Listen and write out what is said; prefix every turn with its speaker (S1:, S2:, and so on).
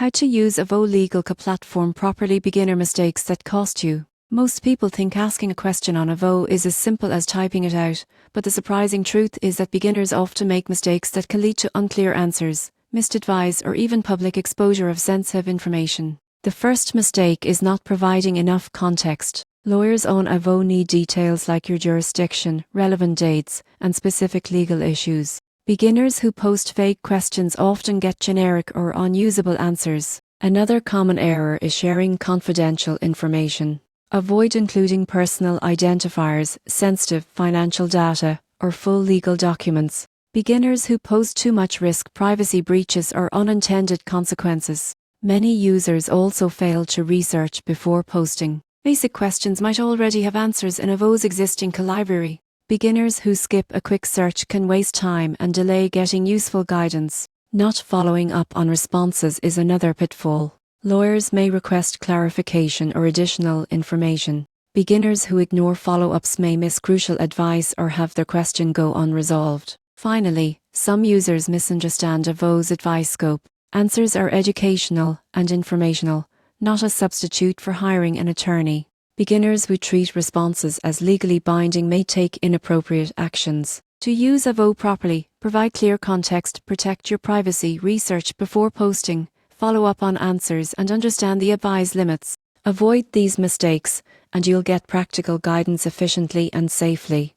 S1: How to use Avvo legal platform properly. Beginner mistakes that cost you. Most people think asking a question on Avvo is as simple as typing it out, but the surprising truth is that beginners often make mistakes that can lead to unclear answers, missed advice, or even public exposure of sensitive information. The first mistake is not providing enough context. Lawyers on Avvo need details like your jurisdiction, relevant dates, and specific legal issues. Beginners who post vague questions often get generic or unusable answers. Another common error is sharing confidential information. Avoid including personal identifiers, sensitive financial data, or full legal documents. Beginners who post too much risk privacy breaches or unintended consequences. Many users also fail to research before posting. Basic questions might already have answers in Avvo's existing library. Beginners who skip a quick search can waste time and delay getting useful guidance. Not following up on responses is another pitfall. Lawyers may request clarification or additional information. Beginners who ignore follow-ups may miss crucial advice or have their question go unresolved. Finally, some users misunderstand Avvo's advice scope. Answers are educational and informational, not a substitute for hiring an attorney. Beginners who treat responses as legally binding may take inappropriate actions. To use Avvo properly, provide clear context, protect your privacy, research before posting, follow up on answers, and understand the advice limits. Avoid these mistakes, and you'll get practical guidance efficiently and safely.